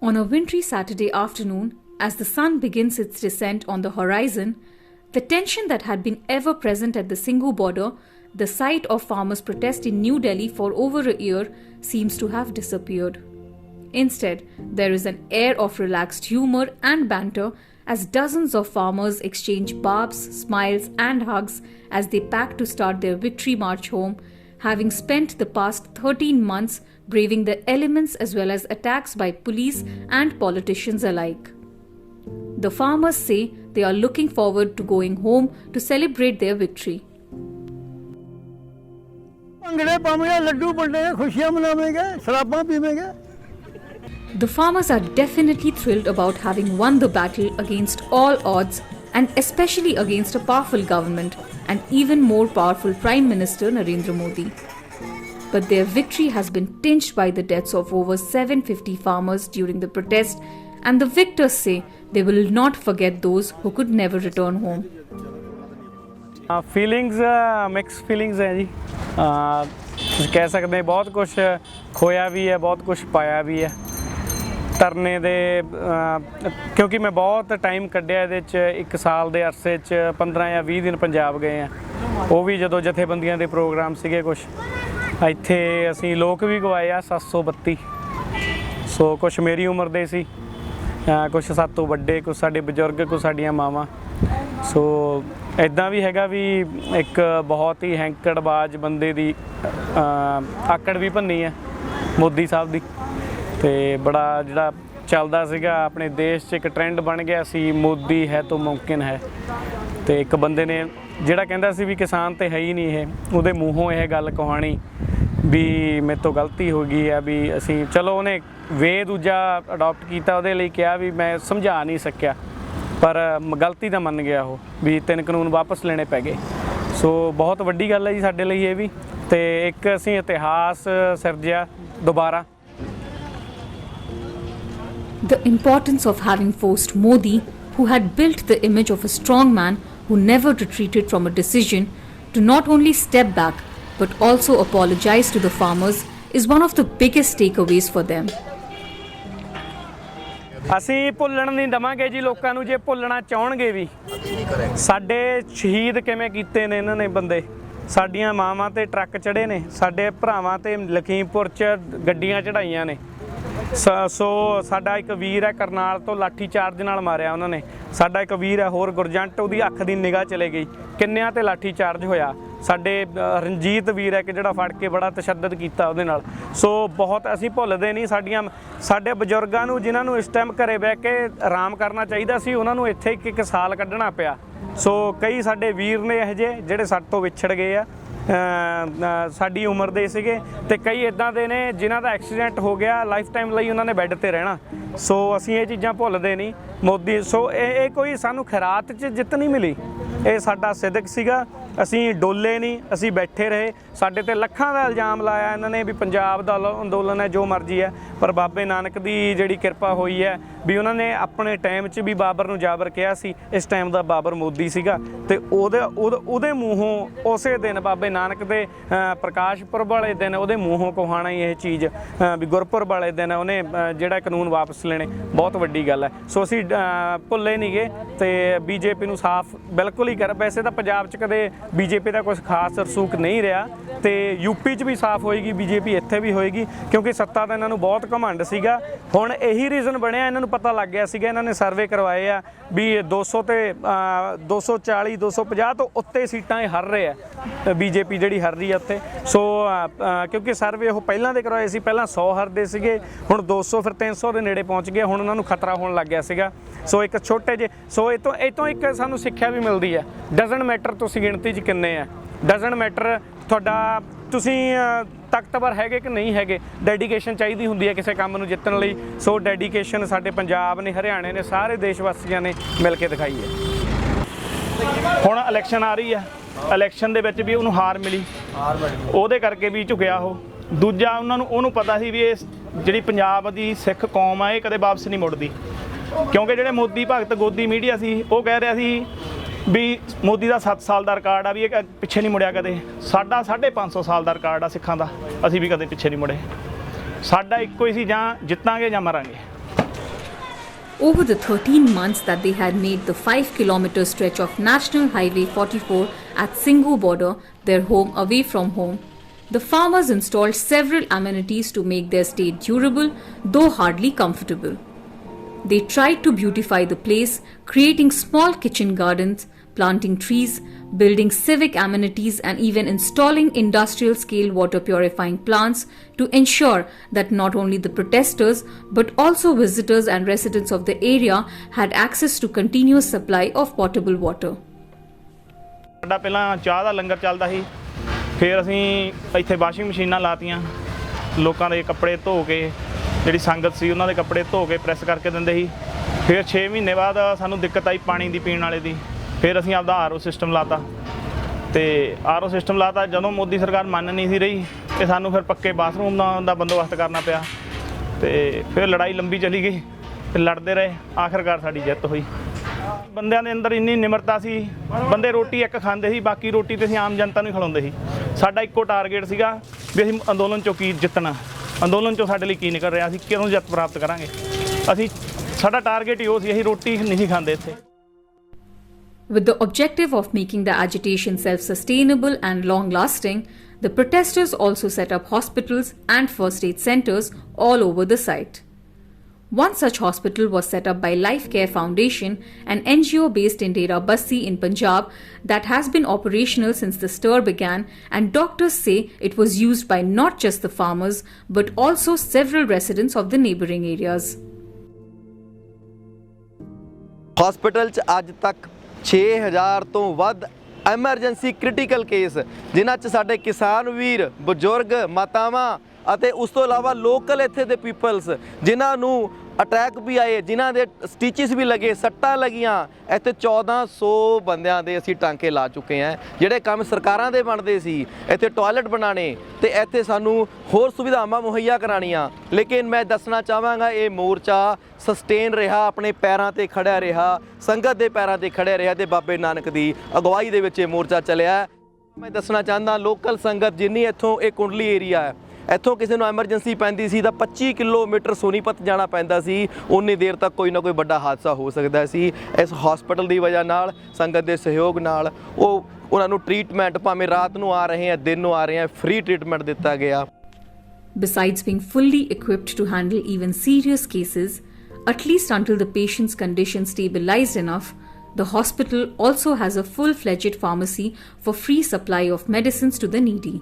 On a wintry Saturday afternoon, as the sun begins its descent on the horizon, the tension that had been ever present at the Singhu border, the site of farmers' protest in New Delhi for over a year, seems to have disappeared. Instead, there is an air of relaxed humor and banter as dozens of farmers exchange barbs, smiles, and hugs as they pack to start their victory march home, having spent the past 13 months braving the elements as well as attacks by police and politicians alike. The farmers say they are looking forward to going home to celebrate their victory. The farmers are definitely thrilled about having won the battle against all odds and especially against a powerful government and even more powerful Prime Minister Narendra Modi. But their victory has been tinged by the deaths of over 750 farmers during the protest, and the victors say they will not forget those who could never return home. Feelings mix feelings है जी, कह सकते हैं बहुत कुछ खोया भी है, बहुत कुछ पाया भी है ਧਰਨੇ ਦੇ ਕਿਉਂਕਿ ਮੈਂ ਬਹੁਤ ਟਾਈਮ ਕੱਢਿਆ ਇਹਦੇ 'ਚ। 1 ਸਾਲ ਦੇ ਅਰਸੇ 'ਚ 15 ਜਾਂ 20 ਦਿਨ ਪੰਜਾਬ ਗਏ ਆ, ਉਹ ਵੀ ਜਦੋਂ ਜਥੇਬੰਦੀਆਂ ਦੇ ਪ੍ਰੋਗਰਾਮ ਸੀਗੇ। ਕੁਛ ਇੱਥੇ ਅਸੀਂ ਲੋਕ ਵੀ ਗਵਾਏ ਆ 732, ਸੋ ਕੁਛ ਮੇਰੀ ਉਮਰ ਦੇ ਸੀ, ਕੁਛ ਸਾਡੇ ਤੋਂ ਵੱਡੇ, ਕੁਛ ਸਾਡੇ ਬਜ਼ੁਰਗ, ਕੁਛ ਸਾਡੀਆਂ ਮਾਵਾਂ। ਸੋ ਇੱਦਾਂ ਵੀ ਹੈਗਾ ਵੀ ਇੱਕ ਬਹੁਤ ਹੀ ਹੈਂਕੜਬਾਜ਼ ਬੰਦੇ ਦੀ ਆਕੜ ਵੀ ਭੰਨੀ ਹੈ ਮੋਦੀ ਸਾਹਿਬ ਦੀ, ਤੇ ਬੜਾ ਜਿਹੜਾ ਚੱਲਦਾ ਸੀਗਾ ਆਪਣੇ ਦੇਸ਼ 'ਚ ਇੱਕ ਟ੍ਰੈਂਡ ਬਣ ਗਿਆ ਸੀ, ਮੋਦੀ ਹੈ ਤਾਂ ਮੁਮਕਿਨ ਹੈ। ਤੇ ਇੱਕ ਬੰਦੇ ਨੇ ਜਿਹੜਾ ਕਹਿੰਦਾ ਸੀ ਵੀ ਕਿਸਾਨ ਤੇ ਹੈ ਹੀ ਨਹੀਂ, ਇਹ ਉਹਦੇ ਮੂੰਹੋਂ ਇਹ ਗੱਲ ਕਹਾਣੀ ਵੀ ਮੇਰੇ ਤੋਂ ਗਲਤੀ ਹੋ ਗਈ ਹੈ ਵੀ ਅਸੀਂ ਚਲੋ ਉਹਨੇ ਵੇ ਦੂਜਾ ਅਡਾਪਟ ਕੀਤਾ, ਉਹਦੇ ਲਈ ਕਿਹਾ ਵੀ ਮੈਂ ਸਮਝਾ ਨਹੀਂ ਸਕਿਆ, ਪਰ ਗਲਤੀ ਤਾਂ ਮੰਨ ਗਿਆ ਉਹ ਵੀ 3 ਕਾਨੂੰਨ ਵਾਪਸ ਲੈਣੇ ਪੈ ਗਏ। ਸੋ ਬਹੁਤ ਵੱਡੀ ਗੱਲ ਹੈ ਜੀ ਸਾਡੇ ਲਈ ਇਹ ਵੀ, ਤੇ ਇੱਕ ਅਸੀਂ ਇਤਿਹਾਸ ਸਿਰਜਿਆ ਦੁਬਾਰਾ। The importance of having forced Modi, who had built the image of a strong man who never retreated from a decision, to not only step back but also apologize to the farmers is one of the biggest takeaways for them. ਅਸੀਂ ਭੁੱਲਣ ਨਹੀਂ ਦੇਵਾਂਗੇ ਜੀ ਲੋਕਾਂ ਨੂੰ, ਜੇ ਭੁੱਲਣਾ ਚਾਹਣਗੇ ਵੀ। ਸਾਡੇ ਸ਼ਹੀਦ ਕਿਵੇਂ ਕੀਤੇ ਨੇ ਇਹਨਾਂ ਨੇ ਬੰਦੇ, ਸਾਡੀਆਂ ਮਾਵਾਂ ਤੇ ਟਰੱਕ ਚੜ੍ਹੇ ਨੇ, ਸਾਡੇ ਭਰਾਵਾਂ ਤੇ ਲਖੀਮਪੁਰ 'ਚ ਗੱਡੀਆਂ ਚੜ੍ਹਾਈਆਂ ਨੇ। ਸੋ ਸਾਡਾ ਇੱਕ ਵੀਰ ਹੈ ਕਰਨਾਲ ਤੋਂ, ਲਾਠੀ ਚਾਰਜ ਨਾਲ ਮਾਰਿਆ ਉਹਨਾਂ ਨੇ। ਸਾਡਾ ਇੱਕ ਵੀਰ ਹੈ ਹੋਰ ਗੁਰਜੰਟ, ਉਹਦੀ ਅੱਖ ਦੀ ਨਿਗਾਹ ਚਲੇ ਗਈ, ਕਿੰਨਿਆਂ ਤੇ ਲਾਠੀ ਚਾਰਜ ਹੋਇਆ। ਸਾਡੇ ਰਣਜੀਤ ਵੀਰ ਹੈ ਕਿ ਜਿਹੜਾ ਫੜ ਕੇ ਬੜਾ ਤਸ਼ੱਦਦ ਕੀਤਾ ਉਹਦੇ ਨਾਲ। ਸੋ ਬਹੁਤ ਅਸੀਂ ਭੁੱਲਦੇ ਨਹੀਂ ਸਾਡੇ ਬਜ਼ੁਰਗਾਂ ਨੂੰ, ਜਿਨ੍ਹਾਂ ਨੂੰ ਇਸ ਟਾਈਮ ਘਰੇ ਬਹਿ ਕੇ ਆਰਾਮ ਕਰਨਾ ਚਾਹੀਦਾ ਸੀ, ਉਹਨਾਂ ਨੂੰ ਇੱਥੇ 1 ਸਾਲ ਕੱਢਣਾ ਪਿਆ। ਸੋ ਕਈ ਸਾਡੇ ਵੀਰ ਨੇ ਇਹੋ ਜਿਹੇ ਜਿਹੜੇ ਸਾਡੇ ਤੋਂ ਵਿਛੜ ਗਏ ਆ, ਸਾਡੀ ਉਮਰ ਦੇ ਸੀਗੇ, ਤੇ ਕਈ ਇੱਦਾਂ ਦੇ ਨੇ ਜਿਨ੍ਹਾਂ ਦਾ ਐਕਸੀਡੈਂਟ ਹੋ ਗਿਆ, ਲਾਈਫ ਟਾਈਮ ਲਈ ਉਹਨਾਂ ਨੇ ਬੈੱਡ 'ਤੇ ਰਹਿਣਾ। ਸੋ ਅਸੀਂ ਇਹ ਚੀਜ਼ਾਂ ਭੁੱਲਦੇ ਨਹੀਂ ਮੋਦੀ। ਸੋ ਇਹ ਕੋਈ ਸਾਨੂੰ ਖੈਰਾਤ 'ਚ ਜਿੱਤ ਨਹੀਂ ਮਿਲੀ, ਇਹ ਸਾਡਾ ਸਿਦਕ ਸੀਗਾ। ਅਸੀਂ ਡੋਲੇ ਨਹੀਂ, ਅਸੀਂ ਬੈਠੇ ਰਹੇ। ਸਾਡੇ ਤੇ ਲੱਖਾਂ ਦਾ ਇਲਜ਼ਾਮ ਲਾਇਆ ਇਹਨਾਂ ਨੇ ਵੀ ਪੰਜਾਬ ਦਾ ਅੰਦੋਲਨ ਹੈ, ਜੋ ਮਰਜ਼ੀ ਹੈ, ਪਰ ਬਾਬੇ ਨਾਨਕ ਦੀ ਜਿਹੜੀ ਕਿਰਪਾ ਹੋਈ ਹੈ ਵੀ ਉਹਨਾਂ ਨੇ ਆਪਣੇ ਟਾਈਮ 'ਚ ਵੀ ਬਾਬਰ ਨੂੰ ਜਾਬਰ ਕਿਹਾ ਸੀ, ਇਸ ਟਾਈਮ ਦਾ ਬਾਬਰ ਮੋਦੀ ਸੀਗਾ। ਤੇ ਉਹਦੇ ਮੂੰਹੋਂ ਉਸੇ ਦਿਨ ਬਾਬੇ ਨਾਨਕ ਦੇ ਪ੍ਰਕਾਸ਼ ਪੁਰਬ ਵਾਲੇ ਦਿਨ ਉਹਦੇ ਮੂੰਹੋਂ ਕਹਾਣਾ ਹੀ ਇਹ ਚੀਜ਼ ਵੀ ਗੁਰਪੁਰਬ ਵਾਲੇ ਦਿਨ ਉਹਨੇ ਜਿਹੜਾ ਕਾਨੂੰਨ ਵਾਪਸ ਲੈਣੇ, ਬਹੁਤ ਵੱਡੀ ਗੱਲ ਹੈ। ਸੋ ਅਸੀਂ ਭੁੱਲੇ ਨਹੀਂ ਗਏ ਤੇ ਬੀਜੇਪੀ ਨੂੰ ਸਾਫ਼ ਬਿਲਕੁਲ ਹੀ ਵੈਸੇ ਤਾਂ ਪੰਜਾਬ 'ਚ ਕਦੇ ਬੀਜੇਪੀ ਦਾ ਕੁਛ ਖਾਸ ਰਸੂਖ ਨਹੀਂ ਰਿਹਾ, ਤੇ ਯੂਪੀ 'ਚ ਵੀ ਸਾਫ਼ ਹੋਏਗੀ ਬੀਜੇਪੀ, ਇੱਥੇ ਵੀ ਹੋਏਗੀ, ਕਿਉਂਕਿ ਸੱਤਾ ਦਾ ਇਹਨਾਂ ਨੂੰ ਬਹੁਤ ਘਮੰਡ ਸੀਗਾ। ਹੁਣ ਇਹੀ ਰੀਜ਼ਨ ਬਣਿਆ, ਇਹਨਾਂ ਨੂੰ ਪਤਾ ਲੱਗ ਗਿਆ ਸੀਗਾ, ਇਹਨਾਂ ਨੇ ਸਰਵੇ ਕਰਵਾਏ ਆ ਵੀ 200 ਤੇ 240 250 ਤੋਂ ਉੱਤੇ ਸੀਟਾਂ ਇਹ ਹਾਰ ਰਹੇ ਆ, ਬੀਜੇਪੀ ਜਿਹੜੀ ਹਾਰ ਰਹੀ ਆ ਉੱਥੇ। ਸੋ ਕਿਉਂਕਿ ਸਰਵੇ ਉਹ ਪਹਿਲਾਂ ਦੇ ਕਰਵਾਏ ਸੀ, ਪਹਿਲਾਂ 100 ਹਾਰਦੇ ਸੀਗੇ, ਹੁਣ 200 ਫਿਰ 300 ਦੇ ਨੇੜੇ ਪਹੁੰਚ ਗਏ, ਹੁਣ ਉਹਨਾਂ ਨੂੰ ਖਤਰਾ ਹੋਣ ਲੱਗ ਗਿਆ ਸੀਗਾ। ਸੋ ਇੱਕ ਛੋਟੇ ਜਿਹੇ, ਸੋ ਇਹ ਤੋਂ ਇੱਕ ਸਾਨੂੰ ਸਿੱਖਿਆ ਵੀ ਮਿਲਦੀ ਹੈ, ਡਜ਼ਨਟ ਮੈਟਰ ਤੁਸੀਂ ਗਿਣਤੀ 'ਚ ਕਿੰਨੇ ਆ, ਡਜ਼ਨਟ ਮੈਟਰ ਤੁਹਾਡਾ ਤੁਸੀਂ ਤਾਕਤਵਰ ਹੈਗੇ ਕਿ ਨਹੀਂ ਹੈਗੇ, ਡੈਡੀਕੇਸ਼ਨ ਚਾਹੀਦੀ ਹੁੰਦੀ ਹੈ ਕਿਸੇ ਕੰਮ ਨੂੰ ਜਿੱਤਣ ਲਈ। ਸੋ ਡੈਡੀਕੇਸ਼ਨ ਸਾਡੇ ਪੰਜਾਬ ਨੇ, ਹਰਿਆਣੇ ਨੇ, ਸਾਰੇ ਦੇਸ਼ ਵਾਸੀਆਂ ਨੇ ਮਿਲ ਕੇ ਦਿਖਾਈ ਹੈ। ਹੁਣ ਇਲੈਕਸ਼ਨ ਆ ਰਹੀ ਹੈ, ਇਲੈਕਸ਼ਨ ਦੇ ਵਿੱਚ ਵੀ ਉਹਨੂੰ ਹਾਰ ਮਿਲੀ, ਉਹਦੇ ਕਰਕੇ ਵੀ ਝੁਕਿਆ ਉਹ। ਦੂਜਾ ਉਹਨੂੰ ਪਤਾ ਸੀ ਵੀ ਇਹ ਜਿਹੜੀ ਪੰਜਾਬ ਦੀ ਸਿੱਖ ਕੌਮ ਆ ਇਹ ਕਦੇ ਵਾਪਸ ਨਹੀਂ ਮੁੜਦੀ, ਕਿਉਂਕਿ ਜਿਹੜੇ ਮੋਦੀ ਭਗਤ ਗੋਦੀ ਮੀਡੀਆ ਸੀ ਉਹ ਕਹਿ ਰਿਹਾ ਸੀ ਵੀ ਮੋਦੀ ਦਾ 7 ਸਾਲ ਦਾ ਰਿਕਾਰਡ ਆ, ਵੀ ਇਹ ਪਿੱਛੇ ਨਹੀਂ ਮੁੜਿਆ ਕਦੇ। ਸਾਡਾ 550 ਸਾਲ ਦਾ ਰਿਕਾਰਡ ਆ ਸਿੱਖਾਂ ਦਾ, ਅਸੀਂ ਵੀ ਕਦੇ ਪਿੱਛੇ ਨਹੀਂ ਮੁੜੇ। ਸਾਡਾ ਇੱਕੋ ਹੀ ਸੀ, ਜਾਂ ਜਿੱਤਾਂਗੇ ਜਾਂ ਮਰਾਂਗੇ। Over the 13 months that they had made the 5-kilometer stretch of National Highway 44 at Singhu border their home away from home, the farmers installed several amenities to make their stay durable, though hardly comfortable. They tried to beautify the place, creating small kitchen gardens, planting trees, building civic amenities, and even installing industrial-scale water purifying plants to ensure that not only the protesters but also visitors and residents of the area had access to continuous supply of potable water. ਸਾਡਾ ਪਹਿਲਾਂ ਚਾਹ ਦਾ ਲੰਗਰ ਚੱਲਦਾ ਸੀ, ਫਿਰ ਅਸੀਂ ਇੱਥੇ washing ਮਸ਼ੀਨਾਂ ਲਾਤੀਆਂ, ਲੋਕਾਂ ਦੇ ਕੱਪੜੇ ਧੋ ਕੇ ਜਿਹੜੀ ਸੰਗਤ ਸੀ ਉਹਨਾਂ ਦੇ ਕੱਪੜੇ ਧੋ ਕੇ ਪ੍ਰੈਸ ਕਰਕੇ ਦਿੰਦੇ ਸੀ। ਫਿਰ 6 ਮਹੀਨੇ ਬਾਅਦ ਸਾਨੂੰ ਦਿੱਕਤ ਆਈ ਪਾਣੀ ਦੀ ਪੀਣ ਵਾਲੇ ਦੀ, ਫਿਰ ਅਸੀਂ ਆਪਦਾ ਆਰਓ ਸਿਸਟਮ ਲਾਤਾ ਤੇ ਆਰਓ ਸਿਸਟਮ ਲਾਤਾ। ਜਦੋਂ ਮੋਦੀ ਸਰਕਾਰ ਮੰਨ ਨਹੀਂ ਸੀ ਰਹੀ ਤੇ ਸਾਨੂੰ ਫਿਰ ਪੱਕੇ ਬਾਥਰੂਮ ਦਾ ਬੰਦੋਬਸਤ ਕਰਨਾ ਪਿਆ ਤੇ ਫਿਰ ਲੜਾਈ ਲੰਬੀ ਚਲੀ ਗਈ ਤੇ ਲੜਦੇ ਰਹੇ, ਆਖਿਰਕਾਰ ਸਾਡੀ ਜਿੱਤ ਹੋਈ। ਬੰਦਿਆਂ ਦੇ ਅੰਦਰ ਇੰਨੀ ਨਿਮਰਤਾ ਸੀ, ਬੰਦੇ ਰੋਟੀ ਇੱਕ ਖਾਂਦੇ ਸੀ, ਬਾਕੀ ਰੋਟੀ ਤੇ ਅਸੀਂ ਆਮ ਜਨਤਾ ਨੂੰ ਹੀ ਖਿਲਾਉਂਦੇ ਸੀ। ਸਾਡਾ ਇੱਕੋ ਟਾਰਗੇਟ ਸੀਗਾ ਵੀ ਅਸੀਂ ਅੰਦੋਲਨ 'ਚੋਂ ਕੀ ਜਿੱਤਣਾ, ਅੰਦੋਲਨ 'ਚੋਂ ਸਾਡੇ ਲਈ ਕੀ ਨਿਕਲ ਰਿਹਾ, ਅਸੀਂ ਕਿਉਂ ਜਿੱਤ ਪ੍ਰਾਪਤ ਕਰਾਂਗੇ। ਸਾਡਾ ਟਾਰਗੇਟ ਹੀ ਉਹ ਸੀ, ਅਸੀਂ ਰੋਟੀ ਨਹੀਂ ਖਾਂਦੇ ਇੱਥੇ। With the objective of making the agitation self-sustainable and long-lasting, the protesters also set up hospitals and first aid centers all over the site. One such hospital was set up by Life Care Foundation, an NGO based in Dera Bassi in Punjab that has been operational since the stir began, and doctors say it was used by not just the farmers but also several residents of the neighbouring areas. Hospital 'ਚ ਅੱਜ ਤੱਕ 6000 ਤੋਂ ਵੱਧ emergency critical case, ਜਿਨ੍ਹਾਂ 'ਚ ਸਾਡੇ ਕਿਸਾਨ ਵੀਰ, ਬਜ਼ੁਰਗ, ਮਾਤਾਵਾਂ ਅਤੇ ਉਸ ਤੋਂ ਇਲਾਵਾ ਲੋਕਲ ਇੱਥੇ ਦੇ ਪੀਪਲਸ ਜਿਨ੍ਹਾਂ ਨੂੰ ਅਟੈਕ ਵੀ ਆਏ, ਜਿਨ੍ਹਾਂ ਦੇ ਸਟਿਚਸ ਵੀ ਲੱਗੇ, ਸੱਟਾਂ ਲੱਗੀਆਂ। ਇੱਥੇ 1400 ਬੰਦਿਆਂ ਦੇ ਅਸੀਂ ਟਾਂਕੇ ਲਾ ਚੁੱਕੇ ਹਾਂ। ਜਿਹੜੇ ਕੰਮ ਸਰਕਾਰਾਂ ਦੇ ਬਣਦੇ ਸੀ, ਇੱਥੇ ਟਾਇਲਟ ਬਣਾਉਣੇ ਤੇ ਇੱਥੇ ਸਾਨੂੰ ਹੋਰ ਸੁਵਿਧਾਵਾਂ ਮੁਹੱਈਆ ਕਰਾਉਣੀਆਂ, ਲੇਕਿਨ ਮੈਂ ਦੱਸਣਾ ਚਾਹਾਂਗਾ ਇਹ ਮੋਰਚਾ ਸਸਟੇਨ ਰਿਹਾ, ਆਪਣੇ ਪੈਰਾਂ ਤੇ ਖੜਿਆ ਰਿਹਾ, ਸੰਗਤ ਦੇ ਪੈਰਾਂ ਤੇ ਖੜਿਆ ਰਿਹਾ ਤੇ ਬਾਬੇ ਨਾਨਕ ਦੀ ਅਗਵਾਈ ਦੇ ਵਿੱਚ ਇਹ ਮੋਰਚਾ ਚੱਲਿਆ। ਮੈਂ ਦੱਸਣਾ ਚਾਹੁੰਦਾ ਲੋਕਲ ਸੰਗਤ ਜਿੰਨੀ ਇੱਥੋਂ ਇਹ ਕੁੰਡਲੀ ਏਰੀਆ ਹੈ, ਇੱਥੋਂ ਕਿਸੇ ਨੂੰ ਐਮਰਜੈਂਸੀ ਪੈਂਦੀ ਸੀ ਤਾਂ 25 ਕਿਲੋਮੀਟਰ ਸੋਨੀਪਤ ਜਾਣਾ ਪੈਂਦਾ ਸੀ, ਉਨੀ ਦੇਰ ਤੱਕ ਕੋਈ ਨਾ ਕੋਈ ਵੱਡਾ ਹਾਦਸਾ ਹੋ ਸਕਦਾ ਸੀ। ਇਸ ਹਸਪੀਟਲ ਦੀ ਵਜ੍ਹਾ ਨਾਲ, ਸੰਗਤ ਦੇ ਸਹਿਯੋਗ ਨਾਲ ਉਹਨਾਂ ਨੂੰ ਟ੍ਰੀਟਮੈਂਟ ਭਾਵੇਂ ਰਾਤ ਨੂੰ ਆ ਰਹੇ ਆ, ਦਿਨ ਨੂੰ ਆ ਰਹੇ ਆ, ਫ੍ਰੀ ਟ੍ਰੀਟਮੈਂਟ ਦਿੱਤਾ ਗਿਆ। Besides being fully equipped to handle even serious cases, at least until the patient's condition stabilized enough, the hospital also has a full-fledged pharmacy for free supply of medicines to the needy.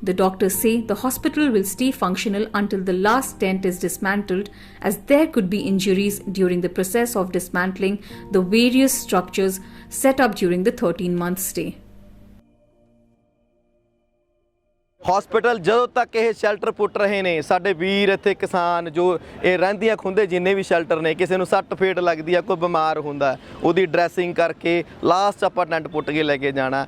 The doctors say the hospital will stay functional until the last tent is dismantled, as there could be injuries during the process of dismantling the various structures set up during the 13-month stay. Hospital ਜਦੋਂ ਤੱਕ ਇਹ shelter ਪੁੱਟ ਰਹੇ ਨੇ, ਸਾਡੇ ਵੀਰ ਇੱਥੇ ਕਿਸਾਨ ਜੋ ਇਹ ਰਹਿੰਦੀਆਂ ਖੁੰਦੇ ਜਿੰਨੇ ਵੀ ਸ਼ੈਲਟਰ ਨੇ, ਕਿਸੇ ਨੂੰ ਸੱਟ ਫੇਟ ਲੱਗਦੀ ਆ, ਕੋਈ ਬਿਮਾਰ ਹੁੰਦਾ, ਉਹਦੀ ਡਰੈਸਿੰਗ ਕਰਕੇ ਲਾਸਟ ਆਪਾਂ ਟੈਂਟ ਪੁੱਟ ਕੇ ਲੈ ਕੇ ਜਾਣਾ।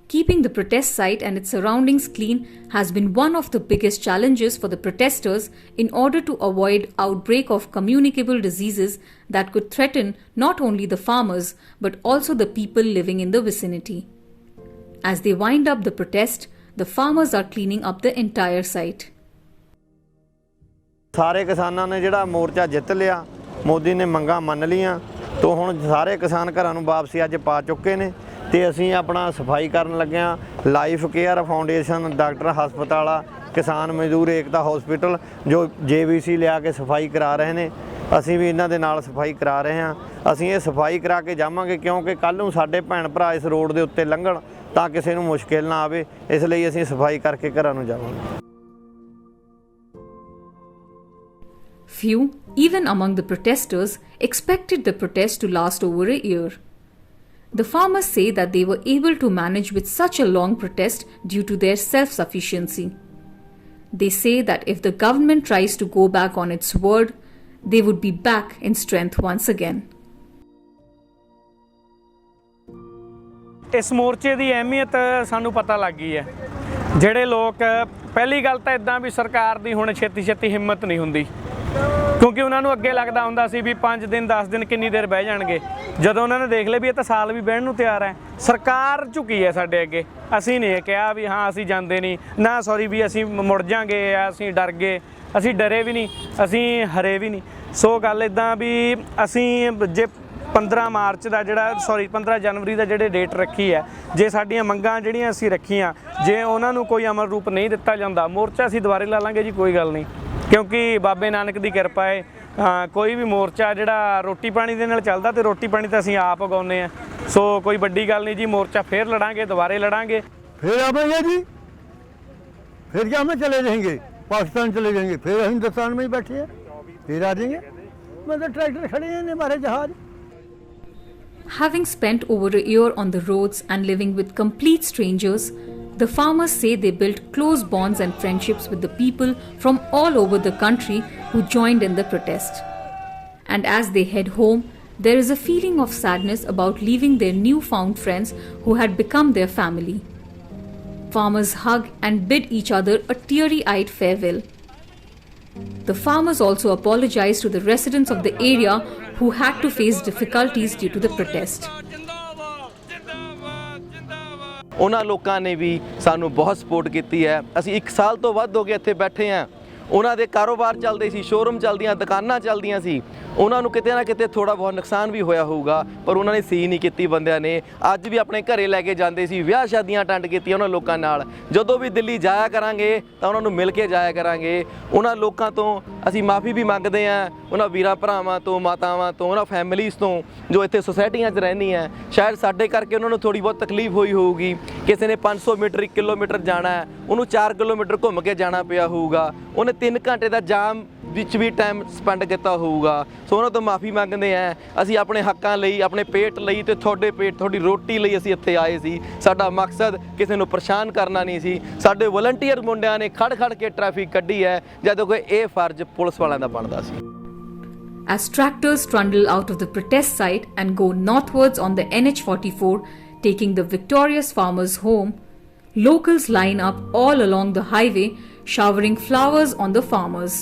Keeping the protest site and its surroundings clean has been one of the biggest challenges for the protesters in order to avoid outbreak of communicable diseases that could threaten not only the farmers but also the people living in the vicinity. As they wind up the protest, the farmers are cleaning up the entire site. ਸਾਰੇ ਕਿਸਾਨਾਂ ਨੇ ਜਿਹੜਾ ਮੋਰਚਾ ਜਿੱਤ ਲਿਆ, ਮੋਦੀ ਨੇ ਮੰਗਾਂ ਮੰਨ ਲੀਆਂ, ਤੋਂ ਹੁਣ ਸਾਰੇ ਕਿਸਾਨ ਘਰਾਂ ਨੂੰ ਵਾਪਸੀ ਅੱਜ ਪਾ ਚੁੱਕੇ ਨੇ ਤੇ ਅਸੀਂ ਆਪਣਾ ਸਫਾਈ ਕਰਨ ਲੱਗੇ ਹਾਂ। ਲਾਈਫ ਕੇਅਰ ਫਾਊਂਡੇਸ਼ਨ, ਡਾਕਟਰ ਹਸਪਤਾਲ, ਕਿਸਾਨ ਮਜ਼ਦੂਰ ਏਕਤਾ ਹਸਪੀਟਲ ਜੋ JVC ਲਿਆ ਕੇ ਸਫਾਈ ਕਰਾ ਰਹੇ ਨੇ, ਅਸੀਂ ਵੀ ਇਹਨਾਂ ਦੇ ਨਾਲ ਸਫਾਈ ਕਰਾ ਰਹੇ ਹਾਂ। ਅਸੀਂ ਇਹ ਸਫਾਈ ਕਰਾ ਕੇ ਜਾਵਾਂਗੇ ਕਿਉਂਕਿ ਕੱਲ੍ਹ ਨੂੰ ਸਾਡੇ ਭੈਣ ਭਰਾ ਇਸ ਰੋਡ ਦੇ ਉੱਤੇ ਲੰਘਣ ਤਾਂ ਕਿਸੇ ਨੂੰ ਮੁਸ਼ਕਿਲ ਨਾ ਆਵੇ, ਇਸ ਲਈ ਅਸੀਂ ਸਫਾਈ ਕਰਕੇ ਘਰਾਂ ਨੂੰ ਜਾਵਾਂਗੇ। Few, even among the protesters, expected the protest to last over a year. The farmers say that they were able to manage with such a long protest due to their self-sufficiency. They say that if the government tries to go back on its word, they would be back in strength once again. ਇਸ ਮੋਰਚੇ ਦੀ ਅਹਿਮੀਅਤ ਸਾਨੂੰ ਪਤਾ ਲੱਗ ਗਈ ਹੈ। ਜਿਹੜੇ ਲੋਕ ਪਹਿਲੀ ਗੱਲ ਤਾਂ ਇਦਾਂ ਵੀ ਸਰਕਾਰ ਦੀ ਹੁਣ ਛੇਤੀ ਹਿੰਮਤ ਨਹੀਂ ਹੁੰਦੀ, ਕਿਉਂਕਿ ਉਹਨਾਂ ਨੂੰ ਅੱਗੇ ਲੱਗਦਾ ਹੁੰਦਾ ਸੀ ਵੀ 5 ਦਿਨ 10 ਦਿਨ ਕਿੰਨੀ ਦੇਰ ਬਹਿ ਜਾਣਗੇ। ਜਦੋਂ ਉਹਨਾਂ ਨੇ ਦੇਖ ਲਿਆ ਵੀ ਇਹ ਤਾਂ ਸਾਲ ਵੀ ਬਹਿਣ ਨੂੰ ਤਿਆਰ ਹੈ, ਸਰਕਾਰ ਝੁਕੀ ਹੈ ਸਾਡੇ ਅੱਗੇ। ਅਸੀਂ ਨਹੀਂ ਇਹ ਕਿਹਾ ਵੀ ਹਾਂ ਅਸੀਂ ਜਾਂਦੇ ਨਹੀਂ, ਨਾ ਸੌਰੀ ਵੀ ਅਸੀਂ ਮੁੜ ਜਾਾਂਗੇ, ਅਸੀਂ ਡਰ ਗਏ, ਅਸੀਂ ਡਰੇ ਵੀ ਨਹੀਂ, ਅਸੀਂ ਹਰੇ ਵੀ ਨਹੀਂ। ਸੋ ਗੱਲ ਇੱਦਾਂ ਵੀ ਅਸੀਂ ਜੇ 15 ਮਾਰਚ ਦਾ ਜਿਹੜਾ 15 ਜਨਵਰੀ ਦਾ ਜਿਹੜੇ ਡੇਟ ਰੱਖੀ ਹੈ, ਜੇ ਸਾਡੀਆਂ ਮੰਗਾਂ ਜਿਹੜੀਆਂ ਅਸੀਂ ਰੱਖੀਆਂ ਜੇ ਉਹਨਾਂ ਨੂੰ ਕੋਈ ਅਮਲ ਰੂਪ ਨਹੀਂ ਦਿੱਤਾ ਜਾਂਦਾ, ਮੋਰਚਾ ਅਸੀਂ ਦੁਬਾਰੇ ਲਾ ਲਾਂਗੇ ਜੀ, ਕੋਈ ਗੱਲ ਨਹੀਂ। ਕਿਉਂਕਿ ਬਾਬੇ ਨਾਨਕ ਦੀ ਕਿਰਪਾ ਹੈ, ਕੋਈ ਵੀ ਮੋਰਚਾ ਜਿਹੜਾ ਰੋਟੀ ਪਾਣੀ ਦੇ ਨਾਲ ਚੱਲਦਾ, ਤੇ ਰੋਟੀ ਪਾਣੀ ਤਾਂ ਅਸੀਂ ਆਪ ਉਗਾਉਂਦੇ ਹਾਂ। ਸੋ ਕੋਈ ਵੱਡੀ ਗੱਲ ਨਹੀਂ ਜੀ, ਮੋਰਚਾ ਫੇਰ ਲੜਾਂਗੇ, ਦੁਬਾਰੇ ਲੜਾਂਗੇ। फिर आवेंगे जी, फिर क्या हम चले जाएंगे पाकिस्तान चले जाएंगे, फिर हिंदुस्तान में ही बैठे हैं, फिर आ जाएंगे। मतलब ट्रैक्टर खड़े हैं हमारे जहाज। Having spent over a year on the roads and living with complete strangers, the farmers say they built close bonds and friendships with the people from all over the country who joined in the protest. And as they head home, there is a feeling of sadness about leaving their newfound friends who had become their family. Farmers hug and bid each other a teary-eyed farewell. The farmers also apologized to the residents of the area who had to face difficulties due to the protest. ਉਹਨਾਂ ਲੋਕਾਂ ਨੇ ਵੀ ਸਾਨੂੰ ਬਹੁਤ support ਕੀਤੀ ਹੈ। ਅਸੀਂ 1 ਸਾਲ ਤੋਂ ਵੱਧ ਹੋ ਗਏ ਇੱਥੇ ਬੈਠੇ ਹਾਂ। ਉਹਨਾਂ ਦੇ ਕਾਰੋਬਾਰ ਚੱਲਦੇ ਸੀ, ਸ਼ੋਰੂਮ ਚੱਲਦੀਆਂ, ਦੁਕਾਨਾਂ ਚੱਲਦੀਆਂ ਸੀ। ਉਹਨਾਂ ਨੂੰ ਕਿਤੇ ਨਾ ਕਿਤੇ ਥੋੜਾ ਬਹੁਤ ਨੁਕਸਾਨ ਵੀ ਹੋਇਆ ਹੋਊਗਾ, ਪਰ ਉਹਨਾਂ ਨੇ ਸੀ ਨਹੀਂ ਕੀਤੀ ਬੰਦਿਆਂ ਨੇ। ਅੱਜ ਵੀ ਆਪਣੇ ਘਰੇ ਲੈ ਕੇ ਜਾਂਦੇ ਸੀ, ਵਿਆਹ ਸ਼ਾਦੀਆਂ ਅਟੈਂਡ ਕੀਤੀਆਂ ਉਹਨਾਂ ਲੋਕਾਂ ਨਾਲ। ਜਦੋਂ ਵੀ ਦਿੱਲੀ ਜਾਇਆ ਕਰਾਂਗੇ ਤਾਂ ਉਹਨਾਂ ਨੂੰ ਮਿਲ ਕੇ ਜਾਇਆ ਕਰਾਂਗੇ। ਉਹਨਾਂ ਲੋਕਾਂ ਤੋਂ ਅਸੀਂ ਮਾਫੀ ਵੀ ਮੰਗਦੇ ਹਾਂ, ਉਹਨਾਂ ਵੀਰਾਂ ਭਰਾਵਾਂ ਤੋਂ, ਮਾਤਾਵਾਂ ਤੋਂ, ਉਹਨਾਂ ਫੈਮਿਲੀਜ਼ ਤੋਂ ਜੋ ਇੱਥੇ ਸੁਸਾਇਟੀਆਂ 'ਚ ਰਹਿੰਦੀਆਂ। ਸ਼ਾਇਦ ਸਾਡੇ ਕਰਕੇ ਉਹਨਾਂ ਨੂੰ ਥੋੜੀ ਬਹੁਤ ਤਕਲੀਫ ਹੋਈ ਹੋਊਗੀ। ਕਿਸੇ ਨੇ 500 ਮੀਟਰ 1 ਕਿਲੋਮੀਟਰ ਜਾਣਾ ਹੈ, ਉਹਨੂੰ 4 ਕਿਲੋਮੀਟਰ ਘੁੰਮ ਕੇ ਜਾਣਾ ਪਿਆ ਹੋਊਗਾ। ਉਹਨੇ 3 ਘੰਟੇ ਦਾ ਜਾਮ ਵਿੱਚ ਵੀ ਟਾਈਮ ਸਪੈਂਡ ਕੀਤਾ ਹੋਊਗਾ। ਸੋ ਉਹਨਾਂ ਤੋਂ ਮਾਫੀ ਮੰਗਦੇ ਹਾਂ। ਅਸੀਂ ਆਪਣੇ ਹੱਕਾਂ ਲਈ, ਆਪਣੇ ਪੇਟ ਲਈ ਤੇ ਤੁਹਾਡੇ ਪੇਟ, ਤੁਹਾਡੀ ਰੋਟੀ ਲਈ ਅਸੀਂ ਇੱਥੇ ਆਏ ਸੀ। ਸਾਡਾ ਮਕਸਦ ਕਿਸੇ ਨੂੰ ਪਰੇਸ਼ਾਨ ਕਰਨਾ ਨਹੀਂ ਸੀ। ਸਾਡੇ ਵਲੰਟੀਅਰ ਮੁੰਡਿਆਂ ਨੇ ਖੜ ਖੜ ਕੇ ਟ੍ਰੈਫਿਕ ਕੱਢੀ ਹੈ, ਜਦੋਂ ਕਿ ਇਹ ਫਰਜ਼ ਪੁਲਿਸ ਵਾਲਿਆਂ ਦਾ ਬਣਦਾ ਸੀ। As tractors trundle out of the protest site and go northwards on the NH44, taking the victorious farmers home, locals line up all along the highway, showering flowers on the farmers.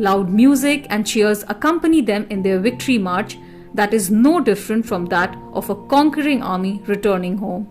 Loud music and cheers accompany them in their victory march that is no different from that of a conquering army returning home.